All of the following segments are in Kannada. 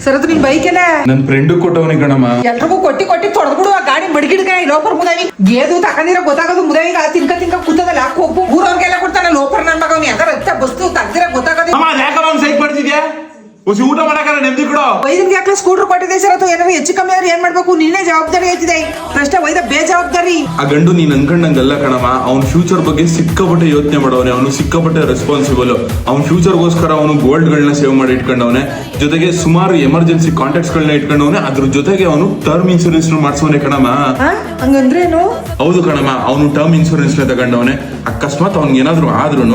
ಸರದು ನಿನ್ ಬೈಕೆನ ನನ್ ಫ್ರೆಂಡ್ ಕೊಟ್ಟವನಿ ಕಣಮ್ಮ. ಎಲ್ರಿಗೂ ಕೊಟ್ಟಿ ತೊಡೆದ್ಬಿಡು ಆ ಗಾಡಿ ಮಡಗಿಡ್ಕ ಲೋಪರ್ ಮುದಾವಿ ಗೇದು ತಕೊಂಡಿರೋ ಗೊತ್ತಾಗೋದು ಮುದಾವಿಗ ತಿನ್ಕ ಕೂತದಲ್ಲ ಕೊಬ್ಬು ಊರವ್ರಿಗೆಲ್ಲ ಕೊಡ್ತಾನೆ ಲೋಪರ್ ನನ್ ಮಗವ್ನಿ ಅದರ ಬಸ್ತು ತಗ್ದಿರ ಗೊತ್ತಾಗೋದು. ಯಾಕಮ್ಮ ಸೈಕ್ ಮಾಡ್ತಿದ್ಯಾ? ಹೊಸಿ ಊಟ ಮಾಡಕಲ್ಲ ನೆಮ್ಮದಿ ಕೊಡು. ವೈದ್ಯನ್ಗೆ ಯಾಕೆ ಸ್ಕೂಟರ್ ಕೊಟ್ಟಿದೆ ಸರ್ ಅಥವಾ ಏನಾದ್ರು ಹೆಚ್ಚು ಕಮ್ಮಿ ಆದ್ರೆ ಏನ್ ಮಾಡ್ಬೇಕು? ನೀನೇ ಜವಾಬ್ದಾರಿ ಆಯ್ತಿದೆ ಪ್ರಶ್ನೆ ವೈದ್ಯ ಬೇಜವಾಬ್ದಾರಿ. ಆ ಗಂಡು ನೀನ್ ಅನ್ಕೊಂಡಂಗಲ್ಲ ಕಣಮ್ಮ. ಅವ್ನ ಫ್ಯೂಚರ್ ಬಗ್ಗೆ ಸಿಕ್ಕಾಪಟ್ಟೆ ಯೋಚನೆ ಮಾಡವನೆ. ಅವನು ಸಿಕ್ಕಾಪಟ್ಟೆ ರೆಸ್ಪಾನ್ಸಿಬಲ್. ಅವ್ನ ಫ್ಯೂಚರ್ಗೋಸ್ಕರ ಅವನು ಗೋಲ್ಡ್ ಗಳನ್ನ ಸೇವ್ ಮಾಡಿ ಇಟ್ಕೊಂಡವನೆ. ಜೊತೆಗೆ ಸುಮಾರು ಎಮರ್ಜೆನ್ಸಿ ಕಾಂಟ್ಯಾಕ್ಟ್ಸ್ ಗಳನ್ನ ಇಟ್ಕೊಂಡವನೆ. ಅದ್ರ ಜೊತೆಗೆ ಅವನು ಟರ್ಮ್ ಇನ್ಸೂರೆನ್ಸ್ ಮಾಡ್ಸವನೆ ಕಣಮ್ಮ. ಹಂಗಂದ್ರೇನು? ಹೌದು ಕಣಮ್ಮ, ಅವನು ಟರ್ಮ್ ಇನ್ಸೂರೆನ್ಸ್ ತಗೊಂಡವನೆ. ಅಕಸ್ಮಾತ್ ಅವ್ನಿಗೆ ಏನಾದ್ರು ಆದ್ರೂ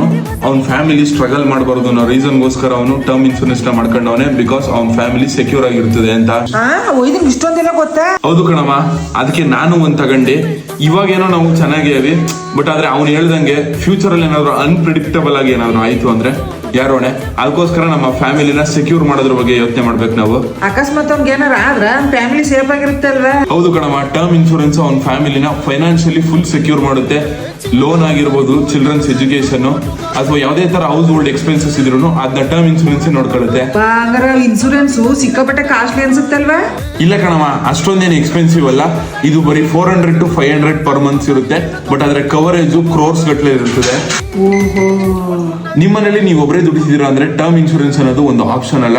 ಅವ್ನ ಫ್ಯಾಮಿಲಿ ಸ್ಟ್ರಗಲ್ ಮಾಡಬಾರ್ದು ಅನ್ನೋ ರೀಸನ್ಗೋಸ್ಕರ ಅವನು ಟರ್ಮ್ ಇನ್ಸೂರೆನ್ಸ್ ನ ಮಾಡ್ಕೊಂಡವನೆ. ಬಿಕಾಸ್ ಅವ್ನ ಫ್ಯಾಮಿಲಿ ಸೆಕ್ಯೂರ್ ಆಗಿರ್ತದೆ ಅಂತ. ಇಷ್ಟೊಂದೆಲ್ಲ ಗೊತ್ತಾ? ಹೌದು ಕಣಮ್ಮ, ಅದಕ್ಕೆ ನಾನು ಒಂದ್ ತಗೊಂಡೆ. ಇವಾಗೇನೋ ನಾವು ಚೆನ್ನಾಗಿ ಬಟ್ ಆದ್ರೆ ಅವ್ನು ಹೇಳ್ದಂಗೆ ಫ್ಯೂಚರ್ ಅಲ್ಲಿ ಏನಾದ್ರು ಅನ್ಪ್ರಿಡಿಕ್ಟಬಲ್ ಆಗಿ ಏನಾದ್ರು ಆಯ್ತು ಅಂದ್ರೆ ಯಾರೋಣೆ. ಅದಕ್ಕೋಸ್ಕರ ನಮ್ಮ ಫ್ಯಾಮಿಲಿನ ಸೆಕ್ಯೂರ್ ಮಾಡೋದ್ರ ಬಗ್ಗೆ ಯೋಚನೆ ಮಾಡ್ಬೇಕು ನಾವು. ಅಕಸ್ಮಾತ್ ಅವ್ನಿಗೆ ಏನಾರ ಆದ್ರ ಫ್ಯಾಮಿಲಿ ಸೇಫ್ ಆಗಿರುತ್ತೆ ಅಲ್ವಾ? ಹೌದು ಕಣಮ್ಮ, ಟರ್ಮ್ ಇನ್ಶೂರೆನ್ಸ್ ಅವ್ನ ಫ್ಯಾಮಿಲಿನ ಫೈನಾನ್ಷಿಯಲಿ ಫುಲ್ ಸೆಕ್ಯೂರ್ ಮಾಡುತ್ತೆ. ಲೋನ್ ಆಗಿರ್ಬೋದು, ಚಿಲ್ಡ್ರನ್ಸ್ ಎಜುಕೇಶನ್ ಅಥವಾ ಯಾವುದೇ ತರ ಹೌಸ್ ಹೋಲ್ಡ್ ಎಕ್ಸ್ಪೆನ್ಸಸ್ ಇದ್ರು ಅದನ್ನ ಟರ್ಮ್ ಇನ್ಶೂರೆನ್ಸ್ ನೋಡ್ಕೊಳ್ಳುತ್ತೆ. ಹಂಗಾರ ಇನ್ಸೂರೆನ್ಸ್ ಸಿಕ್ಕಾಪಟ್ಟೆ ಕಾಸ್ಟ್ಲಿ ಅನ್ಸುತ್ತಲ್ವಾ? ಇಲ್ಲ ಕಣಮ್ಮ, ಅಷ್ಟೊಂದೇನು ಎಕ್ಸ್ಪೆನ್ಸಿವ್ ಅಲ್ಲ. ಇದು ಬರೀ 400 to 500 ಪರ್ ಮಂತ್ ಇರುತ್ತೆ. ಬಟ್ ಅದ್ರ ಕವರೇಜ್ ಕ್ರೋರ್ಸ್ ಗಟ್ಟಲೆ ಇರುತ್ತದೆ. ನಿಮ್ಮನೇಲಿ ನೀವು ಒಬ್ಬರೇ ದುಡಿಸಿದಿರ ಅಂದ್ರೆ ಟರ್ಮ್ ಇನ್ಶೂರೆನ್ಸ್ ಅನ್ನೋದು ಒಂದು ಆಪ್ಷನ್ ಅಲ್ಲ,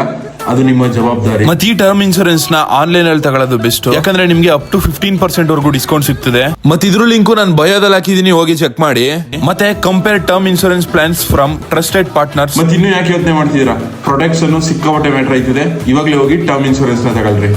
ಅದು ನಿಮ್ಮ ಜವಾಬ್ದಾರಿ. ಮತ್ತೆ ಈ ಟರ್ಮ್ ಇನ್ಶೂರೆನ್ಸ್ ನ ಆನ್ಲೈನ್ ಅಲ್ಲಿ ತಗೊಳ್ಳೋದು ಬೆಸ್ಟ್. ಯಾಕಂದ್ರೆ ನಿಮ್ಗೆ ಅಪ್ ಟು 15% ವರೆಗೂ ಡಿಸ್ಕೌಂಟ್ ಸಿಗ್ತದೆ. ಮತ್ತೆ ಇದ್ರ ಲಿಂಕ್ ನಾನು ಬಯೋದಲ್ಲಿ ಹಾಕಿದೀನಿ, ಹೋಗಿ ಚೆಕ್ ಮಾಡಿ. ಮತ್ತೆ compare term insurance plans from trusted partners. ಮತ್ತೆ ಇನ್ನು ಯಾಕೆ ಯೋಚನೆ ಮಾಡ್ತಿದ್ದೀರಾ? ಪ್ರಾಡಕ್ಟ್ಸ್ ಅನ್ನು ಸಿಕ್ಕಾಪಟ್ಟೆ ಮ್ಯಾಟರ್ ಆಯ್ತಿದೆ. ಇವಾಗಲೇ ಹೋಗಿ ಟರ್ಮ್ ಇನ್ಶೂರೆನ್ಸ್ ನ ತಗೊಳ್ರಿ.